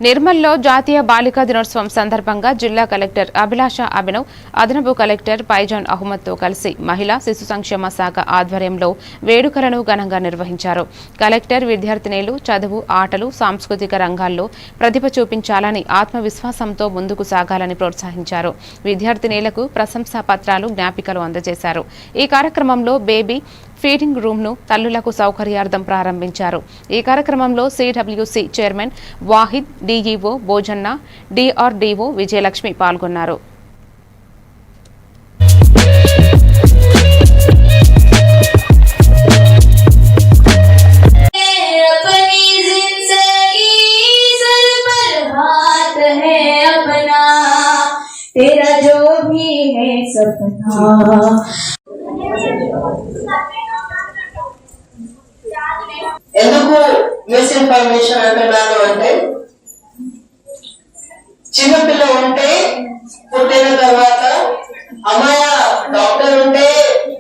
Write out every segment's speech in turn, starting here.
నిర్మల్లో జాతీయ బాలికా దినోత్సవం సందర్భంగా జిల్లా కలెక్టర్ అభిలాష అభినవ్, అదనపు కలెక్టర్ పైజాన్ అహ్మద్తో కలిసి మహిళా శిశు సంక్షేమ శాఖ ఆధ్వర్యంలో వేడుకలను ఘనంగా నిర్వహించారు. కలెక్టర్ విద్యార్థినిలు చదువు, ఆటలు, సాంస్కృతిక రంగాల్లో ప్రతిభ చూపించాలని, ఆత్మవిశ్వాసంతో ముందుకు సాగాలని ప్రోత్సహించారు. విద్యార్థినిలకు ప్రశంసా పత్రాలు, జ్ఞాపికలు అందజేశారు. ఈ కార్యక్రమంలో బేబీ ఫీడింగ్ రూమ్ ను తల్లులకు సౌకర్యార్థం ప్రారంభించారు. ఈ కార్యక్రమంలో CWC chairman Wahid, DEO Bhojanna, DRDO Vijayalakshmi పాల్గొన్నారు. ఎందుకు మిస్ఇన్ఫర్మేషన్ అంటున్నాను అంటే, చిన్నపిల్ల ఉంటే పుట్టిన తర్వాత అమ్మాయి డాక్టర్ ఉంటే,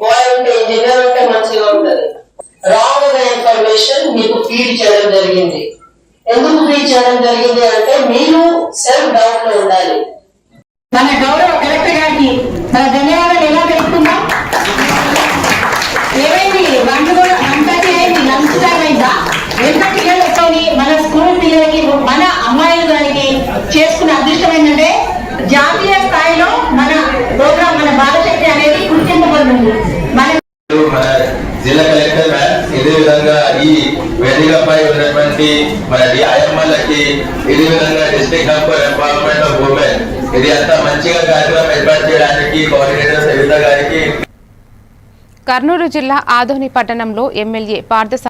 బాయ్ ఉంటే, ఇంజనీర్ ఉంటే మంచిగా ఉంటది. రాంగ్ ఇన్ఫర్మేషన్ మీకు ఫీడ్ చేయడం జరిగింది. ఎందుకు ఫీడ్ చేయడం జరిగింది అంటే, మీరు సెల్ఫ్ డౌట్ లో ఉండాలి. మన గౌరవ కలెక్టర్ గారికి మన ధన్యవాదాలు ఎలా తెలుపుకుందాం. ఏమైంది వంట అయింది, లంచ్ టైం అయిందా? ఎంత పిల్లలతో మన స్కూల్ పిల్లలకి, మన అమ్మాయిల గారికి చేసుకున్న అదృష్టం ఏంటంటే జాతీయ స్థాయిలో మన ప్రోగ్రాం, మన బాలశక్తి అనేది గుర్తింపబడింది. మన జిల్లా కలెక్టర్ మ్యామ్, ఇదే విధంగా ఈ వేదికపై ఉన్నటువంటి మన ఐఎంఎల్కి, ఇదే విధంగా district hub for empowerment of women, ఇది అంతా మంచిగా కార్యక్రమం ఏర్పాటు చేయడానికి కోఆర్డినేటర్ సవిత గారికి. కర్నూలు జిల్లా ఆదోని పట్టణంలో ఎమ్మెల్యే పార్థ